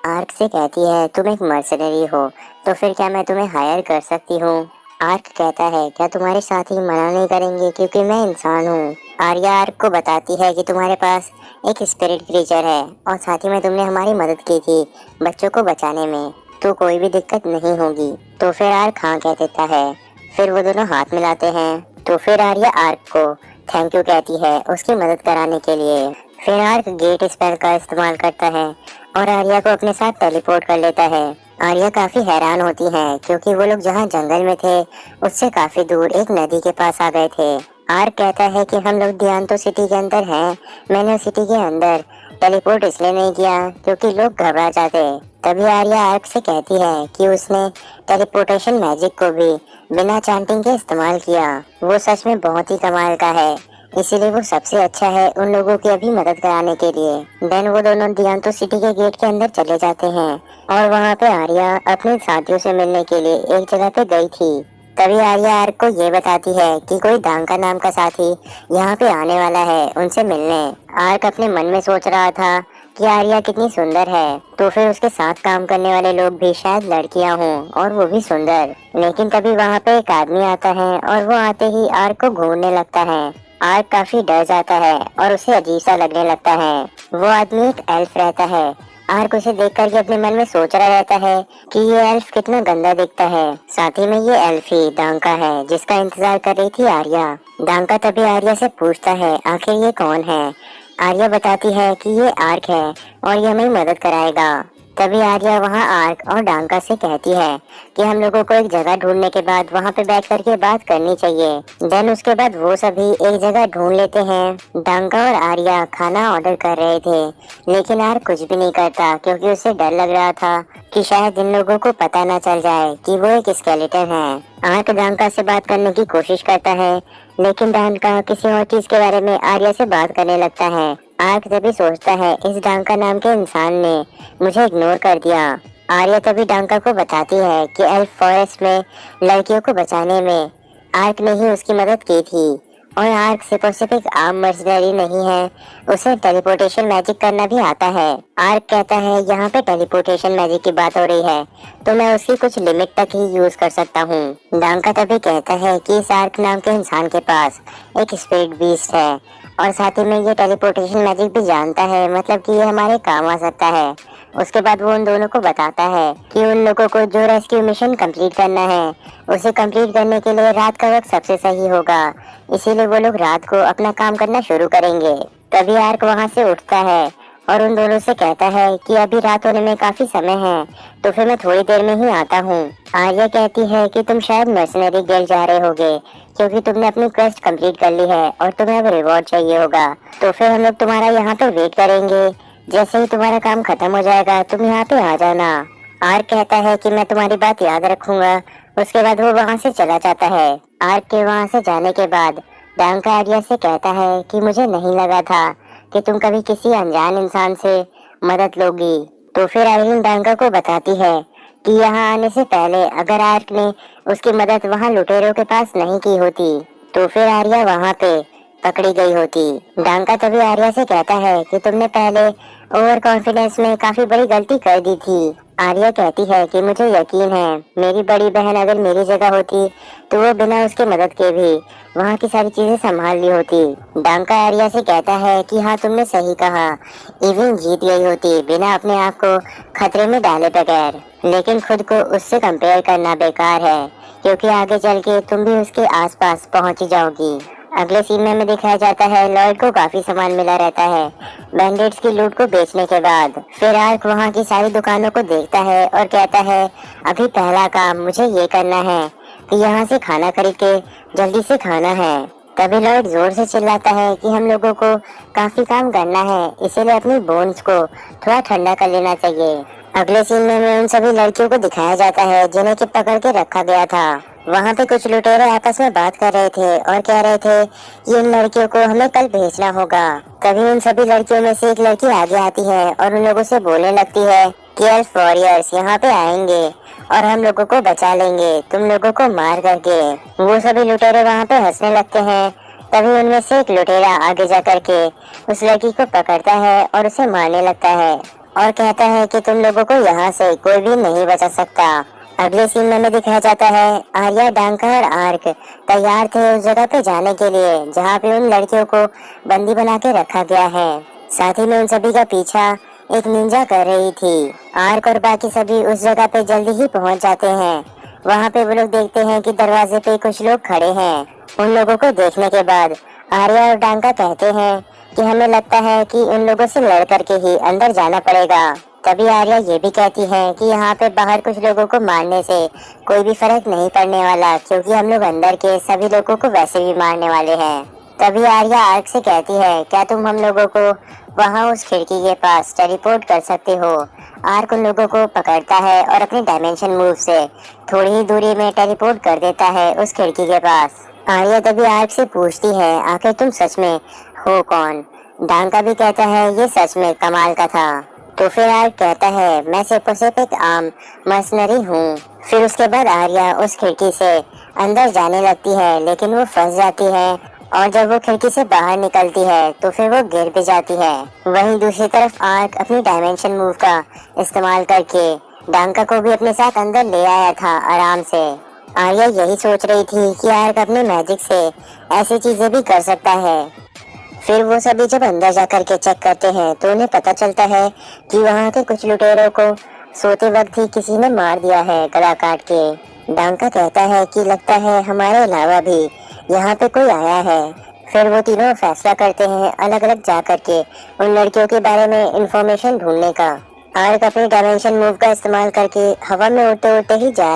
Arc से कहती है तुम एक मर्सनरी हो, तो फिर क्या मैं तुम्हें हायर कर सकती हूँ। आर्क कहता है क्या तुम्हारे साथी मना नहीं करेंगे क्योंकि मैं इंसान हूँ। आर्या आर्क को बताती है कि तुम्हारे पास एक स्पिरिट क्रीचर है और साथ ही में तुमने हमारी मदद की थी बच्चों को बचाने में, तो कोई भी दिक्कत नहीं होगी। तो फिर आर्क हाँ कह देता है। फिर वो दोनों हाथ मिलाते हैं। तो फिर आर्या आर्क को थैंक यू कहती है उसकी मदद कराने के लिए। फिर आर्क गेट स्पेल का इस्तेमाल करता है और आर्या को अपने साथ टेलीपोर्ट कर लेता है। आर्या काफी हैरान होती है क्योंकि वो लोग जहाँ जंगल में थे उससे काफी दूर एक नदी के पास आ गए थे। आर्क कहता है कि हम लोग दियांतो सिटी के अंदर हैं, मैंने उस सिटी के अंदर टेलीपोर्ट इसलिए नहीं किया क्योंकि लोग घबरा जाते। तभी आर्या आर्क से कहती है कि उसने टेलीपोर्टेशन मैजिक को भी बिना चैंटिंग के इस्तेमाल किया, वो सच में बहुत ही कमाल का है, इसीलिए वो सबसे अच्छा है उन लोगों की अभी मदद कराने के लिए। देन वो दोनों दियांतो सिटी के गेट के अंदर चले जाते हैं और वहाँ पे आर्या अपने साथियों से मिलने के लिए एक जगह पे गई थी। तभी आर्या आर्क को ये बताती है कि कोई डांका नाम का साथी यहाँ पे आने वाला है उनसे मिलने। आर्क अपने मन में सोच रहा था कि आर्या कितनी सुंदर है, तो फिर उसके साथ काम करने वाले लोग भी शायद लड़कियां हों और वो भी सुंदर। लेकिन तभी वहाँ पे एक आदमी आता है और वो आते ही आर्क को घूरने लगता है। आर्क काफी डर जाता है और उसे अजीब सा लगने लगता है। वो आदमी एक एल्फ रहता है। आर्क उसे देख करके अपने मन में सोच रहा रहता है कि ये एल्फ कितना गंदा दिखता है। साथ ही में ये एल्फ ही डांका है जिसका इंतजार कर रही थी आर्या। डांका तभी आर्या से पूछता है आखिर ये कौन है। आर्या बताती है कि ये आर्क है और ये हमें मदद कराएगा। तभी आर्या वहाँ आर्क और डांका से कहती है कि हम लोगों को एक जगह ढूंढने के बाद वहाँ पे बैठ करके बात करनी चाहिए। देन उसके बाद वो सभी एक जगह ढूंढ लेते हैं। डांका और आर्या खाना ऑर्डर कर रहे थे लेकिन आर्क कुछ भी नहीं करता क्योंकि उसे डर लग रहा था कि शायद इन लोगों को पता न चल जाए कि वो एक स्केलेटन है। आर्क डांका से बात करने की कोशिश करता है लेकिन डांका किसी और चीज के बारे में आर्या से बात करने लगता है। आर्क तभी सोचता है इस डांका नाम के इंसान ने मुझे इग्नोर कर दिया। आर्या तभी डांका को बताती है कि एल्फ फॉरेस्ट में लड़कियों को बचाने में आर्क ने ही उसकी मदद की थी और आर्क सिर्फ और सिर्फ एक आम मर्सनरी नहीं है, उसे टेलीपोर्टेशन मैजिक करना भी आता है। आर्क कहता है यहाँ पे टेलीपोर्टेशन मैजिक की बात हो रही है तो मैं उसकी कुछ लिमिट तक ही यूज कर सकता हूँ। डांका तभी कहता है कि इस आर्क नाम के इंसान के पास एक स्पिरिट बीस्ट है और साथ ही में ये टेलीपोर्टेशन मैजिक भी जानता है, मतलब कि ये हमारे काम आ सकता है। उसके बाद वो उन दोनों को बताता है कि उन लोगों को जो रेस्क्यू मिशन कंप्लीट करना है उसे कंप्लीट करने के लिए रात का वक्त सबसे सही होगा, इसीलिए वो लोग रात को अपना काम करना शुरू करेंगे। तभी आर्क वहाँ से उठता है और उन दोनों से कहता है कि अभी रात होने में काफी समय है तो फिर मैं थोड़ी देर में ही आता हूँ। आर्या कहती है कि तुम शायद मर्सनरी गिल्ड जा रहे होगे क्योंकि तुमने अपनी क्वेस्ट कंप्लीट कर ली है और तुम्हें अब रिवॉर्ड चाहिए होगा, तो फिर हम लोग तुम्हारा यहाँ पे वेट करेंगे। जैसे ही तुम्हारा काम खत्म हो जाएगा तुम यहाँ पे आ जाना। आर्क कहता है कि मैं तुम्हारी बात याद रखूंगा। उसके बाद वो वहाँ से चला जाता है। आर्क के वहाँ से जाने के बाद डांका आर्या से कहता है कि मुझे नहीं लगा था कि तुम कभी किसी अनजान इंसान से मदद लोगी। तो फिर आर्यन डांका को बताती है कि यहाँ आने से पहले अगर आर्क ने उसकी मदद वहाँ लुटेरों के पास नहीं की होती तो फिर आर्या वहाँ पे पकड़ी गई होती। डांका तभी आर्या से कहता है कि तुमने पहले ओवर कॉन्फिडेंस में काफी बड़ी गलती कर दी थी। आर्या कहती है कि मुझे यकीन है मेरी बड़ी बहन अगर मेरी जगह होती तो वो बिना उसके मदद के भी वहाँ की सारी चीजें संभाल ली होती। डांका आर्या से कहता है कि हाँ तुमने सही कहा, इविन जीत गई होती बिना अपने आप को खतरे में डाले बगैर, लेकिन खुद को उससे कंपेयर करना बेकार है क्योंकि आगे चल के तुम भी उसके आसपास पहुंच ही जाओगी। अगले सीन में हमें दिखाया जाता है लॉयड को काफी सामान मिला रहता है बैंडेड्स की लूट को बेचने के बाद। फिर आर्क वहाँ की सारी दुकानों को देखता है और कहता है अभी पहला काम मुझे ये करना है कि यहाँ से खाना खरीद के जल्दी से खाना है। तभी लॉयड जोर से चिल्लाता है कि हम लोगों को काफी काम करना है, इसीलिए अपनी बोन्स को थोड़ा ठंडा कर लेना चाहिए। अगले सीन में हमें उन सभी लड़कियों को दिखाया जाता है जिन्हें कि पकड़ के रखा गया था। वहाँ पे कुछ लुटेरे आपस में बात कर रहे थे और कह रहे थे कि इन लड़कियों को हमें कल भेजना होगा। तभी उन सभी लड़कियों में से एक लड़की आगे आती है और उन लोगों से बोलने लगती है कि एल्फ वॉरियर्स यहाँ पे आएंगे और हम लोगों को बचा लेंगे तुम लोगों को मार करके। वो सभी लुटेरे वहाँ पे हंसने लगते हैं। तभी उनमें से एक लुटेरा आगे जा करके उस लड़की को पकड़ता है और उसे मारने लगता है। और कहता है कि तुम लोगों को यहाँ से कोई भी नहीं बचा सकता। अगले सीन में हमें दिखाया जाता है आर्या, डांका और आर्क तैयार थे उस जगह पे जाने के लिए जहाँ पे उन लड़कियों को बंदी बना के रखा गया है। साथ ही में उन सभी का पीछा एक निंजा कर रही थी। आर्क और बाकी सभी उस जगह पे जल्दी ही पहुंच जाते हैं। वहाँ पे वो लोग देखते हैं कि दरवाजे पे कुछ लोग खड़े हैं। उन लोगों को देखने के बाद आर्या और डांका कहते हैं कि हमें लगता है कि उन लोगों से लड़ करके ही अंदर जाना पड़ेगा। तभी आर्या ये भी कहती है कि यहाँ पे बाहर कुछ लोगों को मारने से कोई भी फर्क नहीं पड़ने वाला, क्योंकि हम लोग अंदर के सभी लोगों को वैसे भी मारने वाले हैं। तभी आर्या आर्क से कहती है, क्या तुम हम लोगों को वहाँ उस खिड़की के पास टेलीपोर्ट कर सकते हो? आर्क उन लोगों को पकड़ता है और अपने डायमेंशन मूव से थोड़ी ही दूरी में टेलीपोर्ट कर देता है उस खिड़की के पास। आर्या तभी आर्क से पूछती है, आखिर तुम सच में हो कौन? डांका भी कहता है, ये सच में कमाल का था। तो फिर आर्क कहता है, मैं सिर्फ और सिर्फ एक आम मर्सनरी हूँ। फिर उसके बाद आर्या उस खिड़की से अंदर जाने लगती है, लेकिन वो फंस जाती है और जब वो खिड़की से बाहर निकलती है तो फिर वो गिर भी जाती है। वहीं दूसरी तरफ आर्क अपनी डायमेंशन मूव का इस्तेमाल करके डांका को भी अपने साथ अंदर ले आया था आराम से। आर्या यही सोच रही थी कि आर्क अपने मैजिक से ऐसी चीजें भी कर सकता है। फिर वो सभी जब अंदर जाकर के चेक करते हैं तो उन्हें पता चलता है कि वहाँ के कुछ लुटेरों को सोते वक्त ही किसी ने मार दिया है गला काट के। डांका कहता है कि लगता है हमारे अलावा भी यहाँ पे कोई आया है। फिर वो तीनों फैसला करते हैं अलग अलग जा करके उन लड़कियों के बारे में इंफॉर्मेशन ढूंढने का। आर्क अपनी डायमेंशन मूव का इस्तेमाल करके हवा में उड़ते उड़ते ही जा